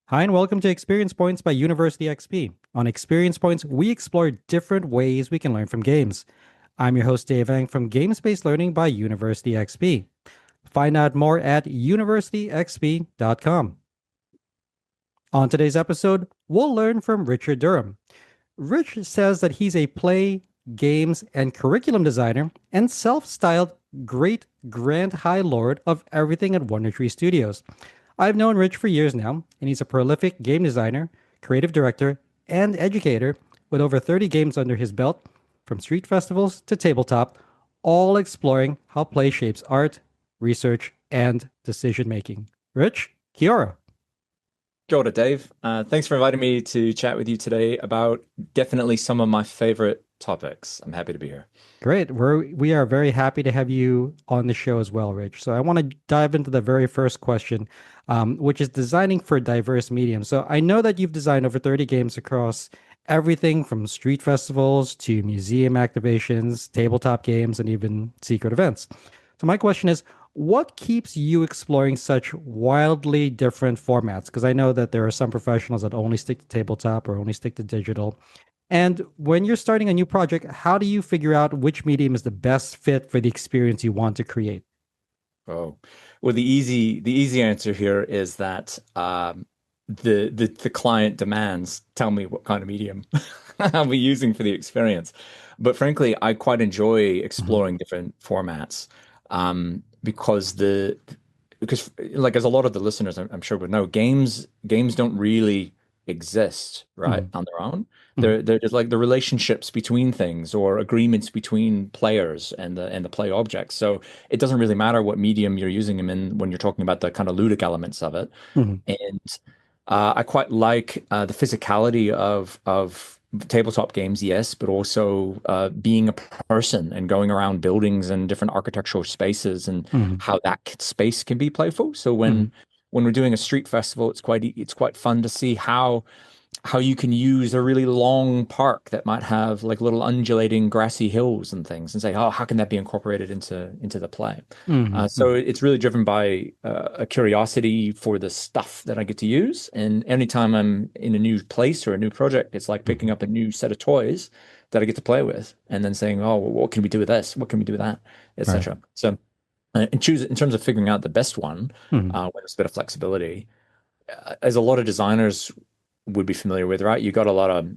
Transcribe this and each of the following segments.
Hi, and welcome to Experience Points by University XP. On Experience Points, we explore different ways we can learn from games. I'm your host, Dave Ang from Games Based Learning by University XP. Find out more at universityxp.com. On today's episode, we'll learn from Richard Durham. Rich says that he's a play, games, and curriculum designer and self styled great grand high lord of everything at Wondertree Studios. I've known Rich for years now, and he's a prolific game designer, creative director, and educator with over 30 games under his belt, from street festivals to tabletop, all exploring how play shapes art, research, and decision making. Rich, Kiora. Kia ora, Dave. Thanks for inviting me to chat with you today about definitely some of my favorite topics. I'm happy to be here. Great. We are very happy to have you on the show as well, Rich. So I want to dive into the very first question, which is designing for diverse mediums. So I know that you've designed over 30 games across everything from street festivals to museum activations, tabletop games, and even secret events. So my question is, what keeps you exploring such wildly different formats? Because I know that there are some professionals that only stick to tabletop or only stick to digital. And when you're starting a new project, how do you figure out which medium is the best fit for the experience you want to create? Oh, well, the easy answer here is that the client demands tell me what kind of medium I'll be using for the experience. But frankly, I quite enjoy Mhm. exploring different formats because because like as a lot of the listeners I'm sure would know, games don't really exist right Mhm. on their own. Mhm. They're just like the relationships between things or agreements between players and the play objects. So it doesn't really matter what medium you're using them in when you're talking about the kind of ludic elements of it. Mhm. And I quite like the physicality of tabletop games, yes, but also being a person and going around buildings and different architectural spaces and Mhm. how that space can be playful. So Mhm. when we're doing a street festival, it's quite fun to see how you can use a really long park that might have like little undulating grassy hills and things and say, oh, how can that be incorporated into the play? Mhm. So Mhm. it's really driven by a curiosity for the stuff that I get to use. And anytime I'm in a new place or a new project, it's like picking Mhm. up a new set of toys that I get to play with and then saying, oh, well, what can we do with this? What can we do with that? Right. Etc. So and choose in terms of figuring out the best one, Mhm. when there's a bit of flexibility as a lot of designers would be familiar with, right? You got a lot of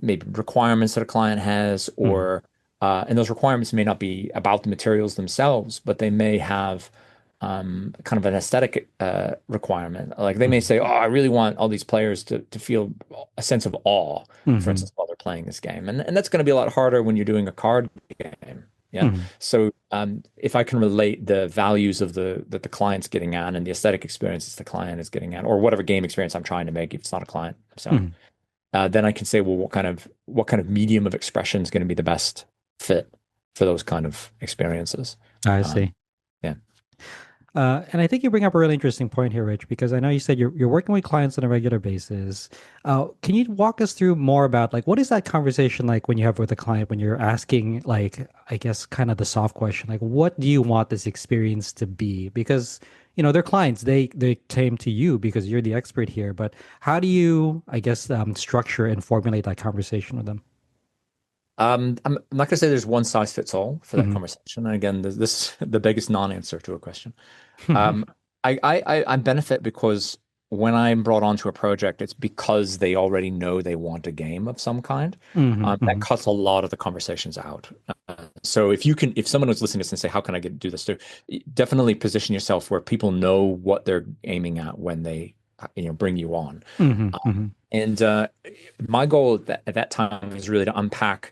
maybe requirements that a client has, Mhm. or and those requirements may not be about the materials themselves, but they may have kind of an aesthetic requirement. Like they may Mhm. say, "Oh, I really want all these players to feel a sense of awe," for Mhm. instance, while they're playing this game, and that's going to be a lot harder when you're doing a card game. Yeah. Mhm. So if I can relate the values of that the client's getting at and the aesthetic experiences the client is getting at, or whatever game experience I'm trying to make, if it's not a client I'm selling, Mhm. then I can say, well, what kind of medium of expression is going to be the best fit for those kind of experiences? I Um, see. yeah. And I think you bring up a really interesting point here, Rich, because I know you said you're working with clients on a regular basis. Can you walk us through more about like what is that conversation like when you have with a client when you're asking like I guess kind of the soft question like what do you want this experience to be? Because they're clients, they came to you because you're the expert here, but how do you I guess structure and formulate that conversation with them? I'm not going to say there's one size fits all for that Hmm. conversation. And again, this is the biggest non-answer to a question. Um, I benefit because when I'm brought onto a project, it's because they already know they want a game of some kind. Hmm. That Hmm. cuts a lot of the conversations out. So if someone was listening to this and say, "How can I do this too?" Definitely position yourself where people know what they're aiming at when they, bring you on. Hmm. Um, Hmm. and my goal at that time is really to unpack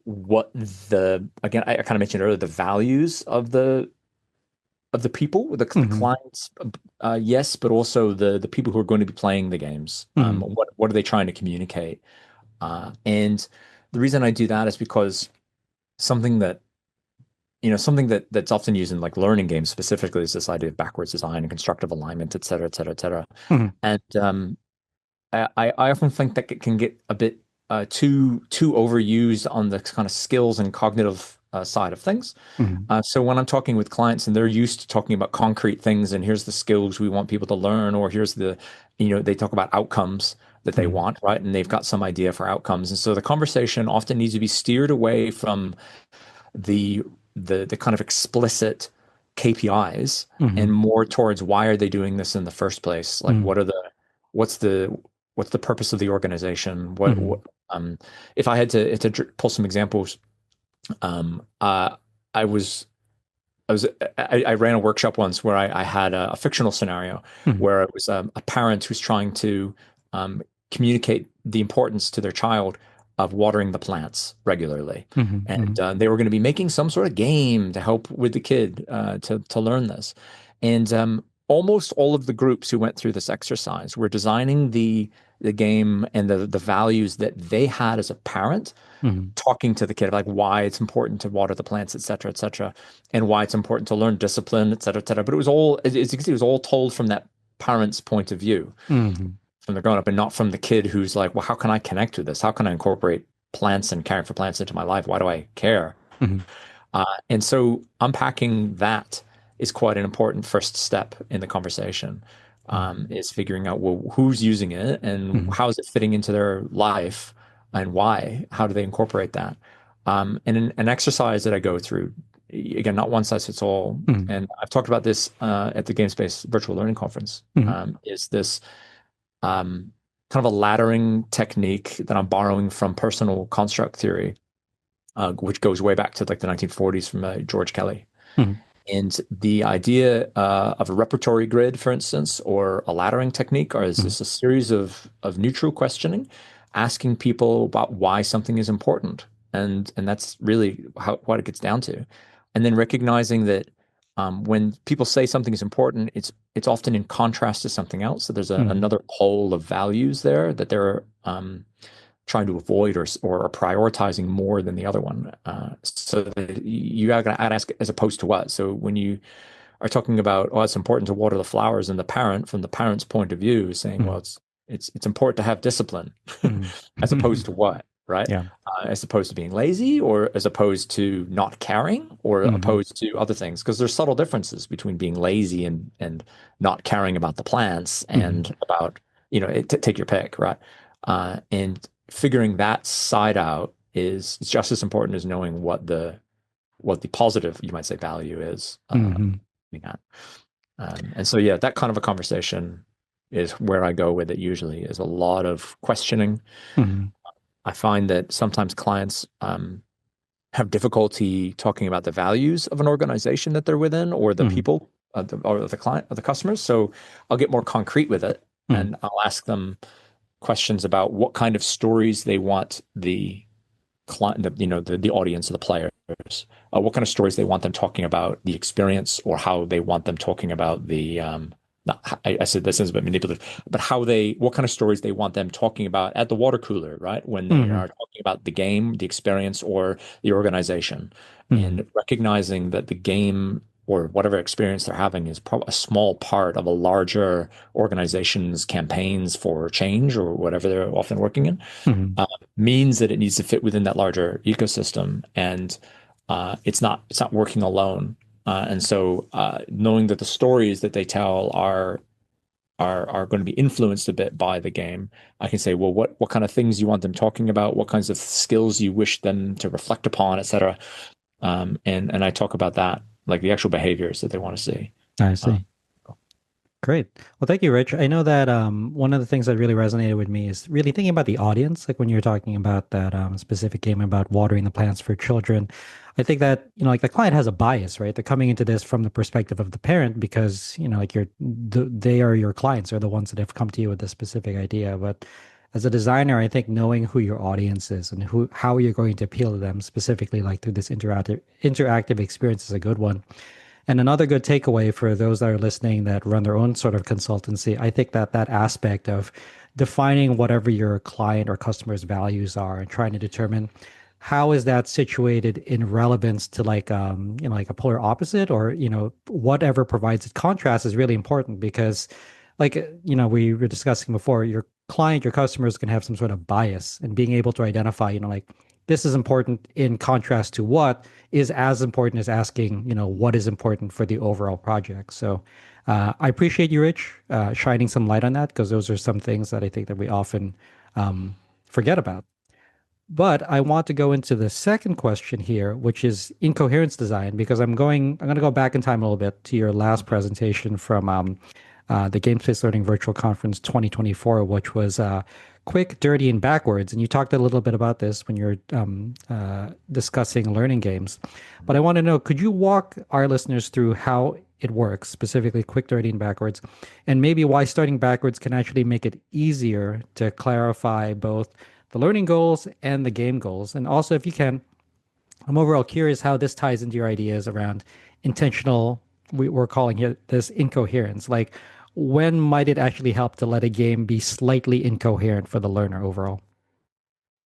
what again, I kind of mentioned earlier, the values of the people, the Hmm. clients, yes, but also the people who are going to be playing the games. Hmm. What are they trying to communicate? And the reason I do that is because something that that's often used in like learning games specifically is this idea of backwards design and constructive alignment, et cetera, et cetera, et cetera. Hmm. And I often think that it can get a bit too overused on the kind of skills and cognitive side of things. Mhm. So when I'm talking with clients and they're used to talking about concrete things and here's the skills we want people to learn, or here's they talk about outcomes that they Mhm. want, right? And they've got some idea for outcomes. And so the conversation often needs to be steered away from the the kind of explicit KPIs and Mhm. more towards why are they doing this in the first place? Like Mhm. what's the what's the purpose of the organization? What Mhm. if I had to pull some examples, um uh I was I ran a workshop once where I had a fictional scenario Mhm. where it was a parent who's trying to um, communicate the importance to their child of watering the plants regularly, Mhm. and Mhm. they were going to be making some sort of game to help with the kid to learn this, and almost all of the groups who went through this exercise were designing the game and the values that they had as a parent Mhm. talking to the kid, like why it's important to water the plants, et cetera, and why it's important to learn discipline, et cetera, et cetera. But it was all, as you can see, it was all told from that parent's point of view, Mhm. from the grown up, and not from the kid who's like, well, how can I connect with this? How can I incorporate plants and caring for plants into my life? Why do I care? Mhm. And so unpacking that is quite an important first step in the conversation. Mhm. Is figuring out, well, who's using it and Mhm. how is it fitting into their life and why? How do they incorporate that? And an exercise that I go through, again, not one size fits all. Mhm. And I've talked about this at the GameSpace Virtual Learning Conference. Mhm. Is this kind of a laddering technique that I'm borrowing from personal construct theory, which goes way back to like the 1940s from George Kelly. Mhm. And the idea of a repertory grid, for instance, or a laddering technique, or is Mhm. this a series of neutral questioning, asking people about why something is important, and that's really what it gets down to, and then recognizing that when people say something is important, it's often in contrast to something else. So there's Mhm. another pole of values there that they're trying to avoid or prioritizing more than the other one. So that you got to ask as opposed to what. So when you are talking about, oh, it's important to water the flowers, and the parent, from the parent's point of view, is saying, well, Mhm. it's important to have discipline, Mhm. as opposed to what, right? Yeah. As opposed to being lazy, or as opposed to not caring, or Mhm. opposed to other things, because there's subtle differences between being lazy and not caring about the plants Mhm. and about take your pick, right? And figuring that side out is just as important as knowing what the positive, you might say, value is. Mhm. Yeah. And so, yeah, that kind of a conversation is where I go with it usually, is a lot of questioning. Mhm. I find that sometimes clients have difficulty talking about the values of an organization that they're within, or the Mhm. people, or the client, or the customers. So I'll get more concrete with it, Mhm. and I'll ask them questions about what kind of stories they want the client, the audience, of the players, what kind of stories they want them talking about the experience, or how they want them talking about the not, I said this is a bit manipulative, but what kind of stories they want them talking about at the water cooler, right? When they Mhm. are talking about the game, the experience, or the organization, Mhm. and recognizing that the game or whatever experience they're having is probably a small part of a larger organization's campaigns for change, or whatever they're often working in, Mhm. uh, means that it needs to fit within that larger ecosystem, and it's not working alone. And so, knowing that the stories that they tell are going to be influenced a bit by the game, I can say, well, what kind of things you want them talking about, what kinds of skills you wish them to reflect upon, etc. And I talk about that, like the actual behaviors that they want to see. I Uh, see. Great. Well, thank you, Rich. I know that one of the things that really resonated with me is really thinking about the audience. Like when you're talking about that specific game about watering the plants for children, I think that, like the client has a bias, right? They're coming into this from the perspective of the parent because, like they are your clients, are the ones that have come to you with this specific idea. But as a designer, I think knowing who your audience is and how you're going to appeal to them specifically, like through this interactive experience, is a good one. And another good takeaway for those that are listening that run their own sort of consultancy, I think that that aspect of defining whatever your client or customer's values are and trying to determine how is that situated in relevance to like a polar opposite, or whatever provides it contrast is really important because we were discussing before, your client, your customers can have some sort of bias, and being able to identify like this is important in contrast to what is as important as asking, what is important for the overall project. So I appreciate you, Rich, shining some light on that because those are some things that I think that we often forget about. But I want to go into the second question here, which is incoherence design, because I'm going to go back in time a little bit to your last presentation from the Game Space Learning Virtual Conference 2024, which was quick, dirty, and backwards. And you talked a little bit about this when you're discussing learning games. But I want to know, could you walk our listeners through how it works, specifically quick, dirty, and backwards, and maybe why starting backwards can actually make it easier to clarify both the learning goals and the game goals? And also, if you can, I'm overall curious how this ties into your ideas around intentional, we're calling it this incoherence. Like, when might it actually help to let a game be slightly incoherent for the learner overall?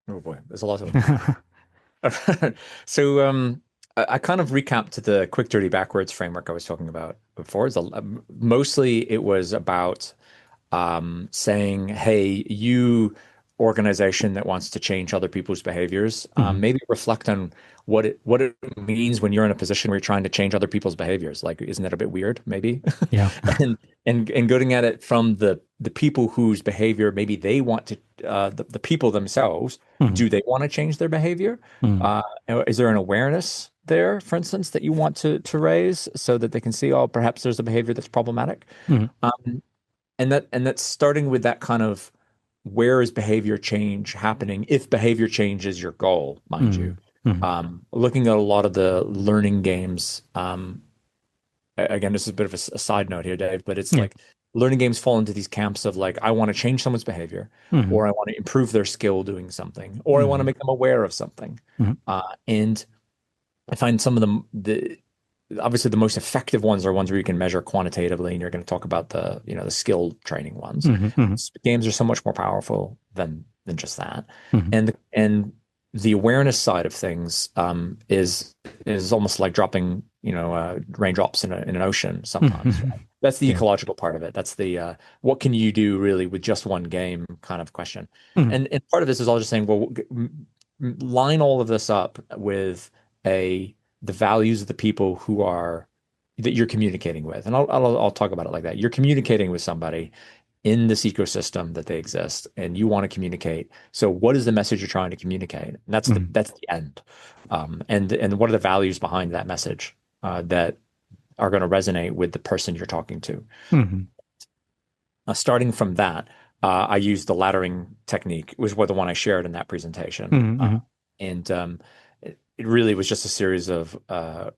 Oh boy, there's a lot of them. So I kind of recapped the quick, dirty, backwards framework I was talking about before. Mostly it was about saying, hey, you organization that wants to change other people's behaviors, Mhm. maybe reflect on what it means when you're in a position where you're trying to change other people's behaviors. Like, isn't that a bit weird, maybe? Yeah. and and going at it from the people whose behavior maybe they want to the people themselves, Mhm. do they want to change their behavior? Mhm. Uh, is there an awareness there, for instance, that you want to raise so that they can see, oh, perhaps there's a behavior that's problematic? Mhm. Um, and that's starting with that kind of, where is behavior change happening, if behavior change is your goal, mind you. Mhm. Mhm. Looking at a lot of the learning games, again, this is a bit of a side note here, Dave, but it's Yeah. like learning games fall into these camps of like, I want to change someone's behavior, Mhm. or I want to improve their skill doing something, or I want to Mhm. make them aware of something. Mhm. And I find some of them, obviously the most effective ones are ones where you can measure quantitatively, and you're going to talk about the skill training ones. Mhm. Mhm. Games are so much more powerful than just that. Mhm. And the awareness side of things is almost like dropping raindrops in an ocean sometimes, Mhm. right? That's the Yeah. ecological part of it. That's the what can you do really with just one game kind of question. Mhm. And part of this is all just saying, well, line all of this up with a the values of the people who are that you're communicating with. And I'll talk about it like that. You're communicating with somebody in this ecosystem that they exist, and you want to communicate. So what is the message you're trying to communicate? And Mhm. that's the end. And what are the values behind that message that are going to resonate with the person you're talking to? Mhm. Starting from that, I used the laddering technique, was what the one I shared in that presentation. Mhm. Mhm. And it really was just a series of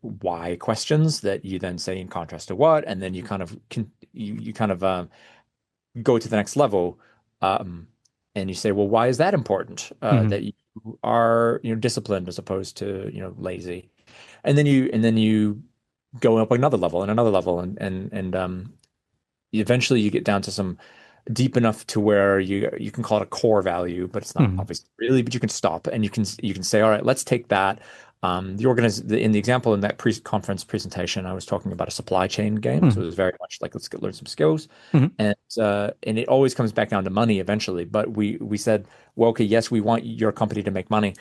why questions that you then say in contrast to what, and then you kind of you kind of go to the next level, um, and you say, well, why is that important Mhm. that you are disciplined as opposed to lazy, and then you go up another level and another level, and eventually you get down to some deep enough to where you can call it a core value, but it's not Mhm. obviously really, but you can stop and you can say, all right, let's take that. In the example in that pre-conference presentation, I was talking about a supply chain game. So Mhm. it was very much like, let's learn some skills. Mhm. And it always comes back down to money eventually. But we said, well, okay, yes, we want your company to make money,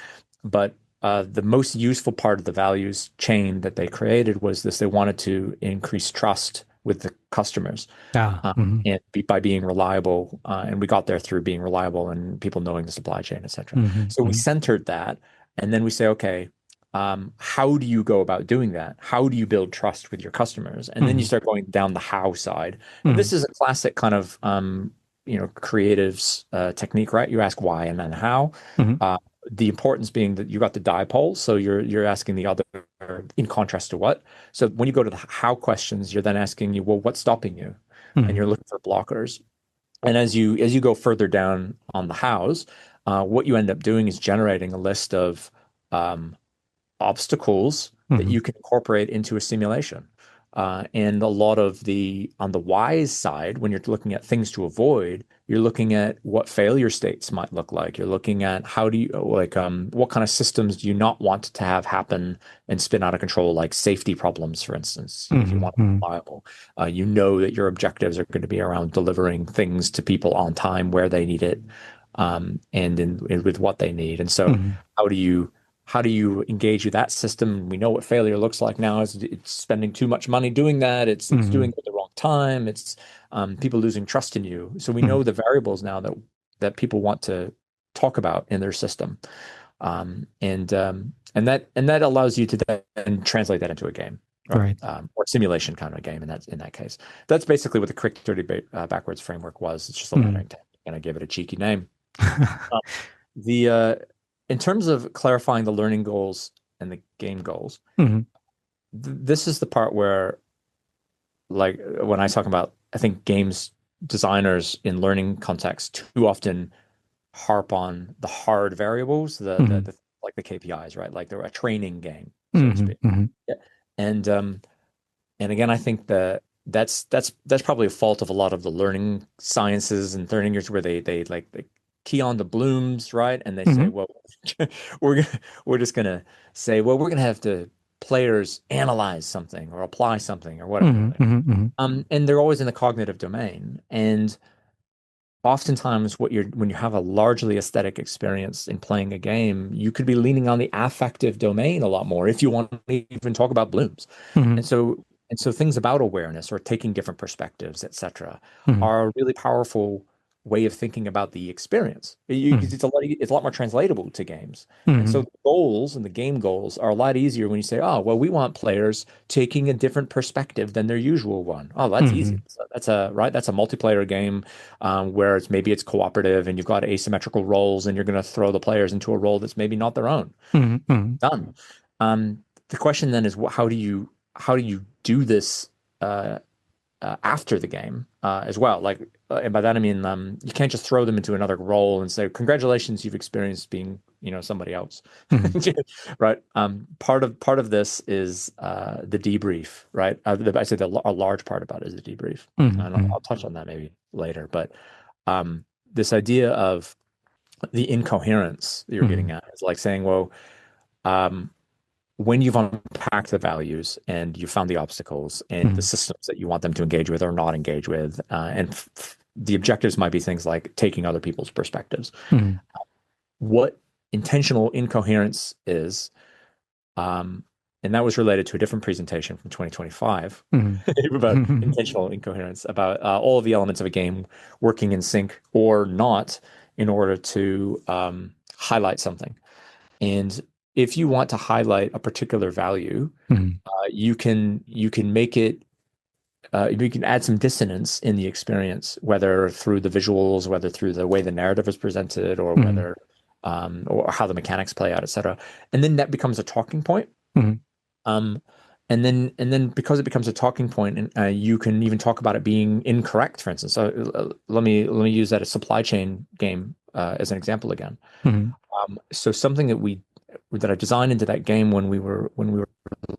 but the most useful part of the values chain that they created was this: they wanted to increase trust with the customers, Ah. Mhm. by being reliable. And we got there through being reliable and people knowing the supply chain, etc. Mhm. So we Mhm. centered that, and then we say, okay, how do you go about doing that? How do you build trust with your customers? And then you Mhm. start going down the how side. And Mhm. this is a classic kind of creatives technique, right? You ask why and then how. Mhm. Uh, the importance being that you got the dipole, so you're asking the other in contrast to what. So when you go to the how questions, you're then asking you, well, what's stopping you? And Mhm. you're looking for blockers. And as you go further down on the hows, what you end up doing is generating a list of um, obstacles that Mhm. you can incorporate into a simulation. And a lot of on the wise side, when you're looking at things to avoid, you're looking at what failure states might look like. You're looking at how do you like what kind of systems do you not want to have happen and spin out of control, like safety problems, for instance. If you Mhm. want to be Mhm. reliable, you know that your objectives are going to be around delivering things to people on time where they need it. and with what they need. And so, Hmm. how do you how do you engage with that system? We know what failure looks like now. Is it's spending too much money doing that. It's doing Hmm. it at the wrong time. It's people losing trust in you. So we Hmm. know the variables now that people want to talk about in their system, and that allows you to then translate that into a game, right? Right. Or simulation kind of a game in that case. That's basically what the quick 30 backwards framework was. It's just a Hmm. lettering technique, and I gave it a cheeky name. Uh, the In terms of clarifying the learning goals and the game goals, Hmm. this is the part where, like, when I talk about, I think games designers in learning context too often harp on the hard variables, Hmm. like the KPIs, right? Like they're a training game, so to Hmm. speak. Hmm. Yeah. And and again, I think that's probably a fault of a lot of the learning sciences and learning years where they key on the blooms, right? And they say, Hmm. well, we're just gonna say, well, we're gonna have to players analyze something or apply something or whatever. Hmm. Hmm. And they're always in the cognitive domain. And oftentimes when you have a largely aesthetic experience in playing a game, you could be leaning on the affective domain a lot more if you want to even talk about blooms. Hmm. And so things about awareness or taking different perspectives, etc., Hmm. are a really powerful way of thinking about the experience. Hmm. It's a lot more translatable to games. And so Hmm. the goals and the game goals are a lot easier when you say, oh, well, we want players taking a different perspective than their usual one. Oh, that's easy. Hmm. That's a multiplayer game where maybe it's cooperative and you've got asymmetrical roles and you're going to throw the players into a role that's maybe not their own. Hmm. Hmm. Done. The question then is, how do you do this uh, after the game as well? Like, and by that I mean you can't just throw them into another role and say, "Congratulations, you've experienced being, somebody else." Hmm. Right. Part of this is the debrief, right? I say a large part about it is the debrief, Hmm. and Hmm. I'll touch on that maybe later. But this idea of the incoherence that you're getting Hmm. at is like saying, well, um, when you've unpacked the values and you found the obstacles and the Hmm. systems that you want them to engage with or not engage with, and the objectives might be things like taking other people's perspectives. Hmm. What intentional incoherence is, um, and that was related to a different presentation from 2025 Hmm. about intentional incoherence, about all of the elements of a game working in sync or not in order to highlight something. And if you want to highlight a particular value, Hmm. you can make it you can add some dissonance in the experience, whether through the visuals, whether through the way the narrative is presented, or Hmm. whether or how the mechanics play out, etc. And then that becomes a talking point. Hmm. Um, and then because it becomes a talking point, and you can even talk about it being incorrect, for instance. So let me use that as supply chain game as an example again. Hmm. So something that I designed into that game when we were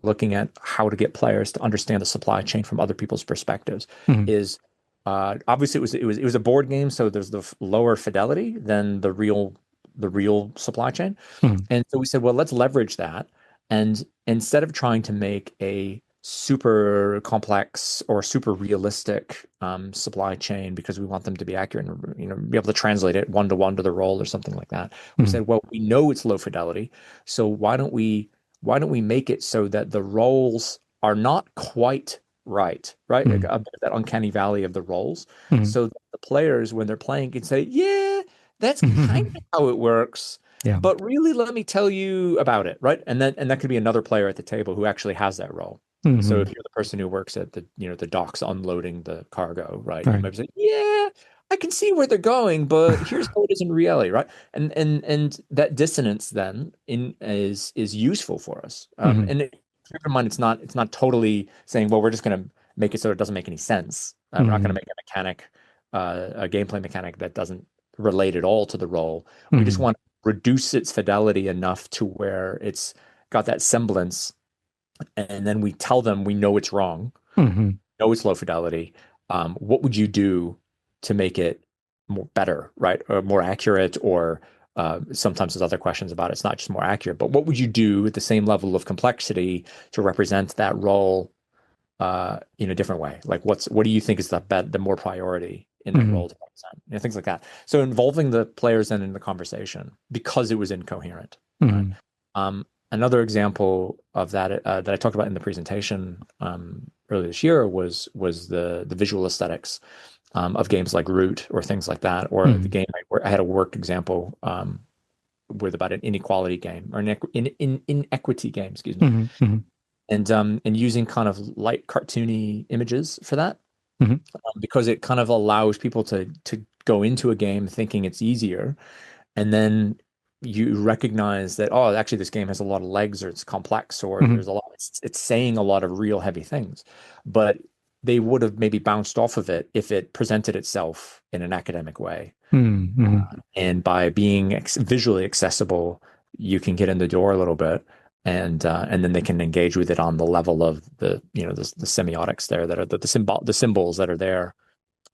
looking at how to get players to understand the supply chain from other people's perspectives Hmm. is obviously it was a board game, so there's the lower fidelity than the real supply chain. Hmm. And so we said, well, let's leverage that. And instead of trying to make a super complex or super realistic supply chain because we want them to be accurate and be able to translate it one to one to the role or something like that, we Hmm. said, well, we know it's low fidelity, so why don't we make it so that the roles are not quite right, right? Like Hmm. a bit of that uncanny valley of the roles, Hmm. so that the players, when they're playing, can say, yeah, that's kind Hmm. of how it works. Yeah. But really, let me tell you about it, right? And that could be another player at the table who actually has that role. So if Hmm. you're the person who works at the docks unloading the cargo, right? You Right. might say, "Yeah, I can see where they're going, but here's how it is in reality," right? And that dissonance then is useful for us. Hmm. Keep in mind, it's not totally saying, "Well, we're just going to make it so it doesn't make any sense." We're not going to Hmm. make a mechanic, a gameplay mechanic that doesn't relate at all to the role. We just Hmm. want reduce its fidelity enough to where it's got that semblance, and then we tell them we know it's wrong, Hmm. know it's low fidelity. What would you do to make it more better, right, or more accurate, or sometimes there's other questions about it. It's not just more accurate, but what would you do at the same level of complexity to represent that role in a different way? Like, what do you think is the more priority in their Hmm. role to represent, things like that. So involving the players then in the conversation because it was incoherent, right? Hmm. Another example of that that I talked about in the presentation earlier this year was the visual aesthetics of games like Root or things like that, or the Hmm. game I had a work example with about an inequality game or an inequity game, excuse me, Hmm. Hmm. and using kind of light cartoony images for that Hmm. because it kind of allows people to go into a game thinking it's easier, and then you recognize that, oh, actually this game has a lot of legs, or it's complex, or Hmm. there's a lot, it's saying a lot of real heavy things, but they would have maybe bounced off of it if it presented itself in an academic way. Hmm. And by being visually accessible, you can get in the door a little bit, and then they can engage with it on the level of the semiotics there that are the symbols that are there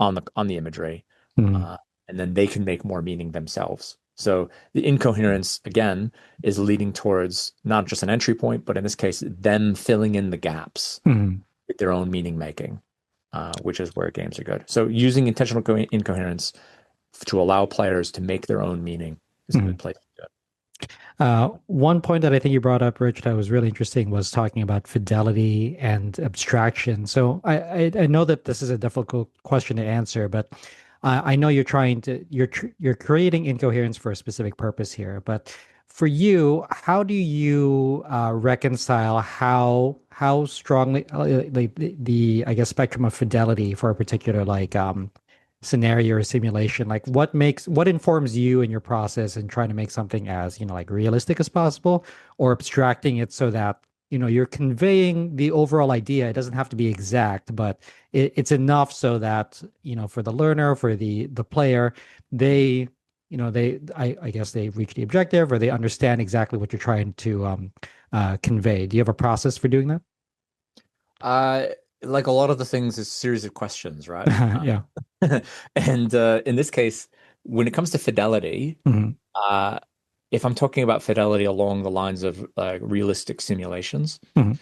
on the imagery, Hmm. uh, and then they can make more meaning themselves. So the incoherence again is leading towards not just an entry point, but in this case, them filling in the gaps Hmm. with their own meaning making, which is where games are good. So using intentional incoherence to allow players to make their own meaning is a Hmm. good place to do it. One point that I think you brought up, Rich, that was really interesting was talking about fidelity and abstraction. So I know that this is a difficult question to answer, but I know you're creating incoherence for a specific purpose here. But for you, how do you reconcile how strongly like the I guess spectrum of fidelity for a particular scenario or simulation, like what informs you in your process in trying to make something as like realistic as possible, or abstracting it so that you're conveying the overall idea. It doesn't have to be exact, but it's enough so that for the learner, for the player, they I guess they reach the objective, or they understand exactly what you're trying to convey. Do you have a process for doing that? Uh, like a lot of the things, is a series of questions, right? Yeah. And in this case, when it comes to fidelity, Hmm. uh, if I'm talking about fidelity along the lines of realistic simulations, Hmm.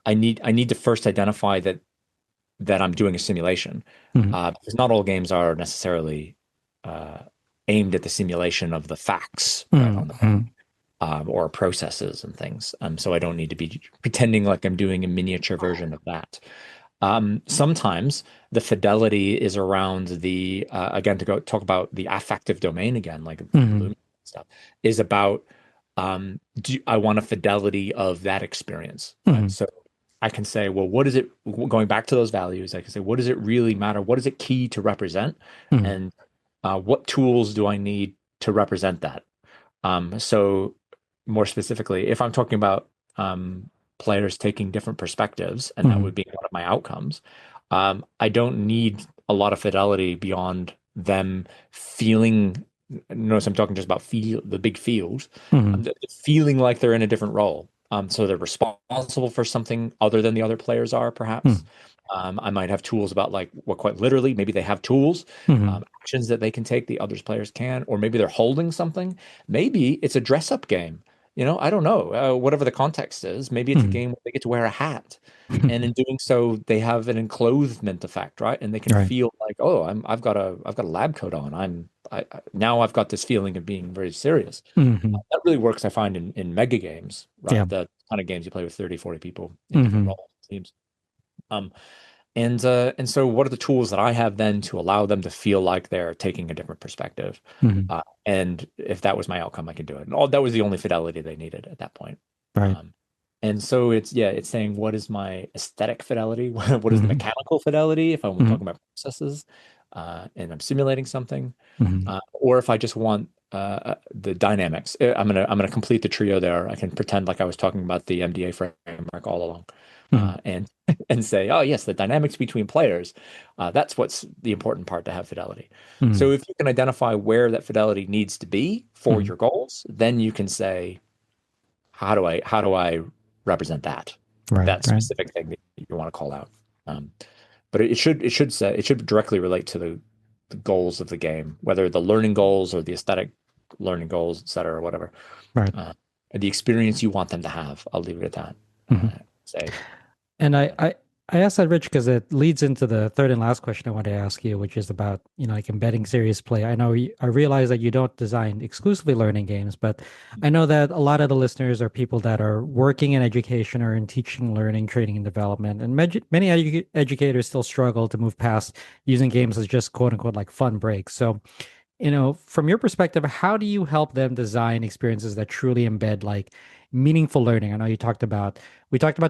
I need to first identify that I'm doing a simulation, Hmm. because not all games are necessarily uh, aimed at the simulation of the facts, right, on the Hmm. or processes and things. So I don't need to be pretending like I'm doing a miniature version of that. Sometimes the fidelity is around the again, to go talk about the affective domain again, like Hmm. Bloom stuff, is about I want a fidelity of that experience, right? Hmm. So I can say, well, what is it going back to those values? I can say, what does it really matter? What is it key to represent? Hmm. And what tools do I need to represent that? So more specifically, if I'm talking about players taking different perspectives, and that would Hmm. be one of my outcomes, I don't need a lot of fidelity beyond them feeling. Notice I'm talking just about the big field, Hmm. feeling like they're in a different role. So they're responsible for something other than the other players are, perhaps. Hmm. I might have tools about like what quite literally, maybe they have tools, Hmm. actions that they can take the others players can, or maybe they're holding something. Maybe it's a dress up game. I don't know. Whatever the context is, maybe it's a Hmm. game where they get to wear a hat. And in doing so, they have an enclothement effect, right? And they can Right. feel like, oh, I've got a lab coat on. Now I've got this feeling of being very serious. Hmm. That really works, I find, in mega games, Yeah. right? The kind of games you play with 30, 40 people in different Hmm. roles, teams. Um, and so what are the tools that I have then to allow them to feel like they're taking a different perspective? Hmm. And if that was my outcome, I could do it. And that was the only fidelity they needed at that point. Right. Um, and so it's saying, what is my aesthetic fidelity? What is the Hmm. mechanical fidelity if I'm Hmm. talking about processes, and I'm simulating something, Hmm. or if I just want the dynamics. I'm gonna complete the trio there. I can pretend like I was talking about the MDA framework all along, Hmm. and and say, oh yes, the dynamics between players. That's what's the important part to have fidelity. So Hmm. if you can identify where that fidelity needs to be for Hmm. your goals, then you can say, how do I represent Right. that Right. specific thing that you want to call out? Um, but it should directly relate to the goals of the game, whether the learning goals or the aesthetic learning goals, et cetera, or whatever. Right. The experience you want them to have. I'll leave it at that. Hmm. Say, And I I asked that, Rich, because it leads into the third and last question I want to ask you, which is about, like embedding serious play. I realize that you don't design exclusively learning games, but I know that a lot of the listeners are people that are working in education or in teaching, learning, training, and development. And many educators still struggle to move past using games as just quote unquote like fun breaks. So from your perspective, how do you help them design experiences that truly embed like meaningful learning? I know we talked about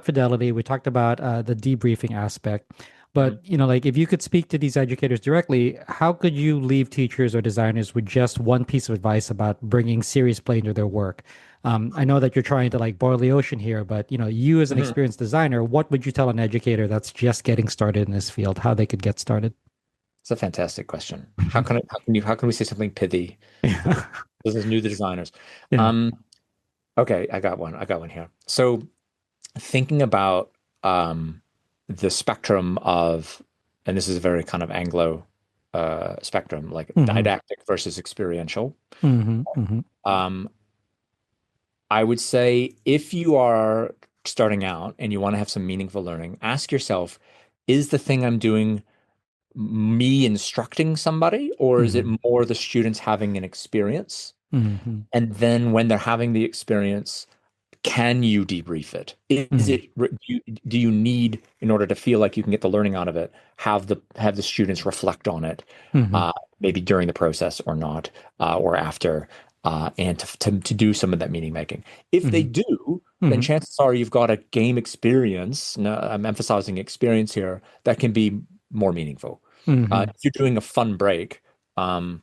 fidelity, we talked about the debriefing aspect, but Mhm. like if you could speak to these educators directly, how could you leave teachers or designers with just one piece of advice about bringing serious play into their work? I know that you're trying to like boil the ocean here, but you as an Mhm. experienced designer, what would you tell an educator that's just getting started in this field, how they could get started? It's a fantastic question. How can we say something pithy? Yeah. This is new to designers. Yeah. Um, okay, I got one. I got one here. So thinking about the spectrum of, and this is a very kind of Anglo spectrum, like Hmm. didactic versus experiential. Hmm. Hmm. Um, I would say if you are starting out and you want to have some meaningful learning, ask yourself, is the thing I'm doing me instructing somebody, or is it Hmm. more the students having an experience? Hmm. And then when they're having the experience, can you debrief it? Is Hmm. it do you need, in order to feel like you can get the learning out of it, have the students reflect on it, Hmm. uh, maybe during the process or not, or after, and to do some of that meaning making. If they Hmm. do, then Hmm. chances are you've got a game experience. No, I'm emphasizing experience here that can be more meaningful. Hmm. If you're doing a fun break, um,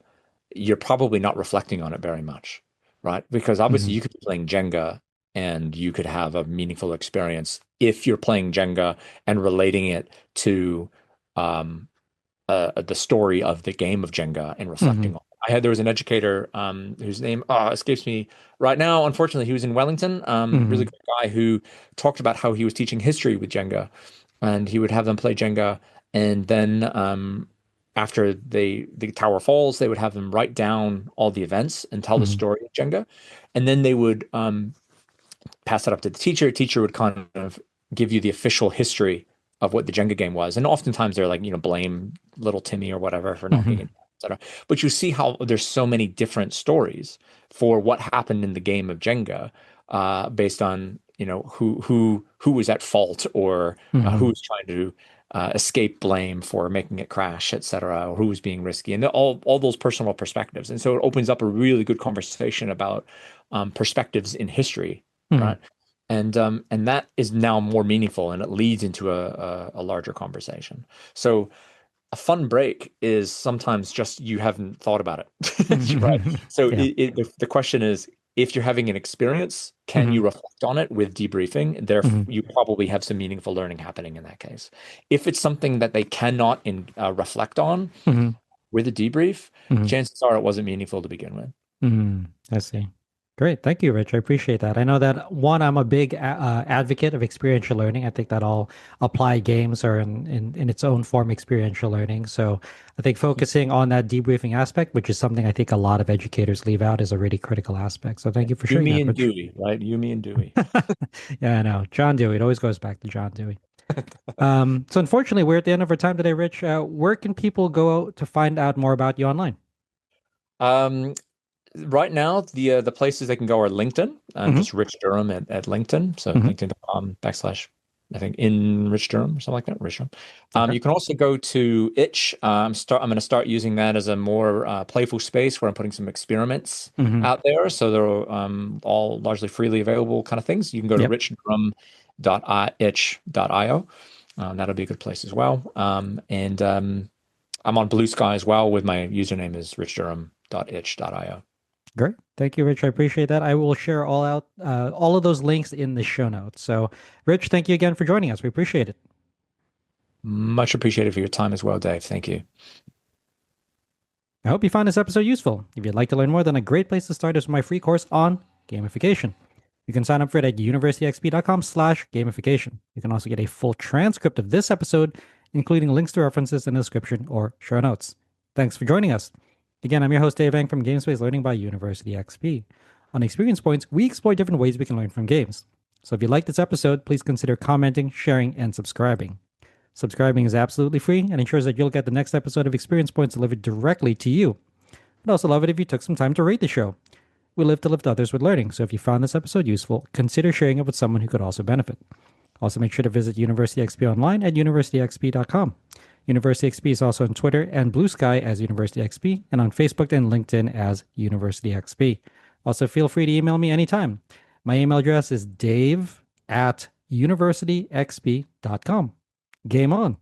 you're probably not reflecting on it very much, right? Because obviously Hmm. you could be playing Jenga and you could have a meaningful experience if you're playing Jenga and relating it to um, the story of the game of Jenga and Hmm. reflecting on it. There was an educator whose name escapes me right now. Unfortunately, he was in Wellington, really Hmm. good guy who talked about how he was teaching history with Jenga, and he would have them play Jenga, and then after the tower falls, they would have them write down all the events and tell the Hmm. story of Jenga, and then they would pass it up to the teacher. Teacher would kind of give you the official history of what the Jenga game was. And oftentimes they're like, blame little Timmy or whatever for knocking Hmm. it, etc. But you see how there's so many different stories for what happened in the game of Jenga, based on, who was at fault, or who Hmm. was trying to escape blame for making it crash, etc., or who was being risky, and all those personal perspectives. And so it opens up a really good conversation about perspectives in history, Hmm. right? And that is now more meaningful, and it leads into a larger conversation. So a fun break is sometimes just you haven't thought about it, right? Hmm. So Yeah. the question is, if you're having an experience, can Hmm. you reflect on it with debriefing? There, Hmm. you probably have some meaningful learning happening in that case. If it's something that they cannot reflect on Hmm. with a debrief, Hmm. chances are it wasn't meaningful to begin with. Hmm. I see. Great. Thank you, Rich. I appreciate that. I know that one, I'm a big advocate of experiential learning. I think that all applied games are in its own form experiential learning. So I think focusing on that debriefing aspect, which is something I think a lot of educators leave out, is a really critical aspect. So Yeah. thank you for You, sharing me, that, and Rich. Dewey, right? You, me, and Dewey. Yeah, I know. John Dewey. It always goes back to John Dewey. So unfortunately, we're at the end of our time today, Rich. Where can people go to find out more about you online? Um, right now, the places they can go are LinkedIn. I'm Hmm. just Rich Durham at LinkedIn. So Hmm. LinkedIn.com/, I think, in Rich Durham or something like that. Rich Durham. Okay. You can also go to Itch. I'm going to start using that as a more playful space where I'm putting some experiments Hmm. out there. So they're all largely freely available kind of things. You can go to Yep. richdurham.itch.io. That'll be a good place as well. And I'm on Blue Sky as well, with my username is richdurham.itch.io. Great. Thank you, Rich. I appreciate that. I will share all of those links in the show notes. So, Rich, thank you again for joining us. We appreciate it. Much appreciated for your time as well, Dave. Thank you. I hope you found this episode useful. If you'd like to learn more, then a great place to start is my free course on gamification. You can sign up for it at universityxp.com/gamification. You can also get a full transcript of this episode, including links to references in the description or show notes. Thanks for joining us. Again, I'm your host, Dave Eng from GameSpace Learning by University XP. On Experience Points, we explore different ways we can learn from games. So if you like this episode, please consider commenting, sharing, and subscribing. Subscribing is absolutely free and ensures that you'll get the next episode of Experience Points delivered directly to you. I'd also love it if you took some time to rate the show. We live to lift others with learning, so if you found this episode useful, consider sharing it with someone who could also benefit. Also, make sure to visit University XP online at universityxp.com. University XP is also on Twitter and Blue Sky as University XP, and on Facebook and LinkedIn as University XP. Also, feel free to email me anytime. My email address is dave at universityxp.com. Game on.